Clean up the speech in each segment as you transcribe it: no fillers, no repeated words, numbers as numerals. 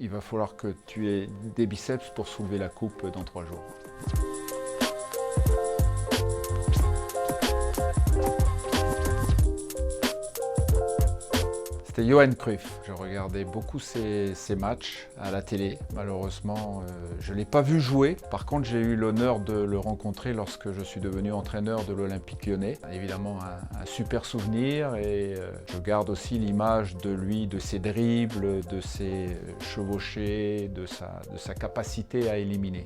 Il va falloir que tu aies des biceps pour soulever la coupe dans 3 jours. C'était Johan Cruyff. Je regardais beaucoup ses matchs à la télé. Malheureusement, je ne l'ai pas vu jouer. Par contre, j'ai eu l'honneur de le rencontrer lorsque je suis devenu entraîneur de l'Olympique Lyonnais. Évidemment, un super souvenir et je garde aussi l'image de lui, de ses dribbles, de ses chevauchés, de sa capacité à éliminer.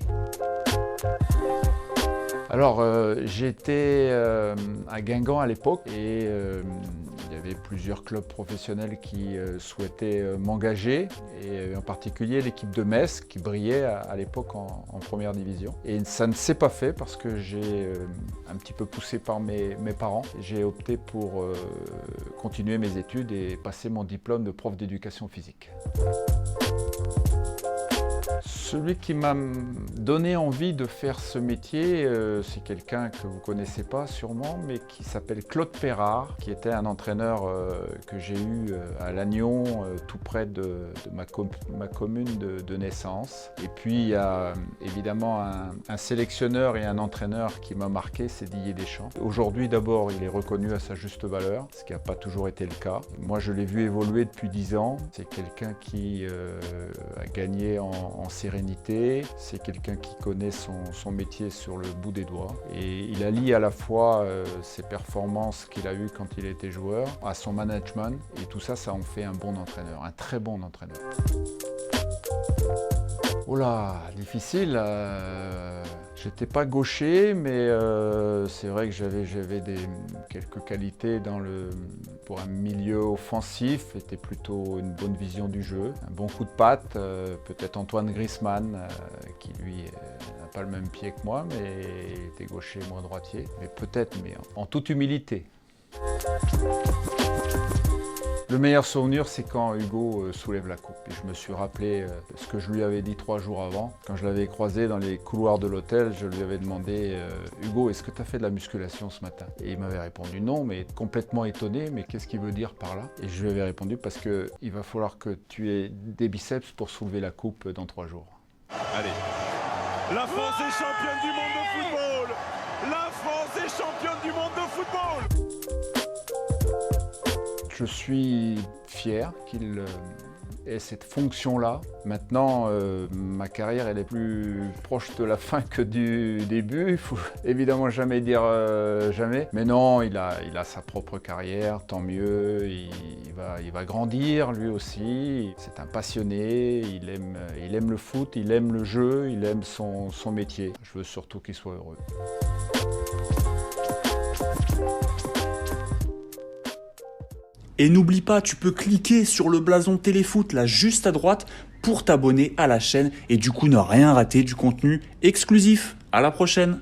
Alors, j'étais à Guingamp à l'époque et il y avait plusieurs clubs professionnels qui souhaitaient m'engager et en particulier l'équipe de Metz qui brillait à l'époque en première division. Et ça ne s'est pas fait parce que j'ai un petit peu poussé par mes parents. J'ai opté pour continuer mes études et passer mon diplôme de prof d'éducation physique. Celui qui m'a donné envie de faire ce métier, c'est quelqu'un que vous ne connaissez pas sûrement, mais qui s'appelle Claude Perrard, qui était un entraîneur que j'ai eu à Lannion, tout près de ma commune de naissance. Et puis il y a évidemment un sélectionneur et un entraîneur qui m'a marqué, c'est Didier Deschamps. Aujourd'hui d'abord, il est reconnu à sa juste valeur, ce qui n'a pas toujours été le cas. Moi je l'ai vu évoluer depuis 10 ans. C'est quelqu'un qui a gagné en sérénité. C'est quelqu'un qui connaît son métier sur le bout des doigts et il allie à la fois ses performances qu'il a eues quand il était joueur à son management et tout ça, ça en fait un bon entraîneur, un très bon entraîneur. Oh là, difficile. J'étais pas gaucher, mais c'est vrai que j'avais quelques qualités pour un milieu offensif. C'était plutôt une bonne vision du jeu, un bon coup de patte. Peut-être Antoine Griezmann, qui lui n'a pas le même pied que moi, mais était gaucher, moi droitier. Mais peut-être, mais en toute humilité. Le meilleur souvenir, c'est quand Hugo soulève la coupe. Et je me suis rappelé ce que je lui avais dit 3 jours avant. Quand je l'avais croisé dans les couloirs de l'hôtel, je lui avais demandé « Hugo, est-ce que tu as fait de la musculation ce matin ?» Et il m'avait répondu non, mais complètement étonné. Mais qu'est-ce qu'il veut dire par là? Et je lui avais répondu parce qu'il va falloir que tu aies des biceps pour soulever la coupe dans 3 jours. Allez. La France est championne du monde de football! La France est championne du monde de football! Je suis fier qu'il ait cette fonction-là. Maintenant, ma carrière elle est plus proche de la fin que du début. Il faut évidemment jamais dire jamais. Mais non, il a sa propre carrière, tant mieux. Il va grandir lui aussi. C'est un passionné, il aime le foot, il aime le jeu, il aime son métier. Je veux surtout qu'il soit heureux. Et n'oublie pas, tu peux cliquer sur le blason Téléfoot là juste à droite pour t'abonner à la chaîne et du coup ne rien rater du contenu exclusif. À la prochaine!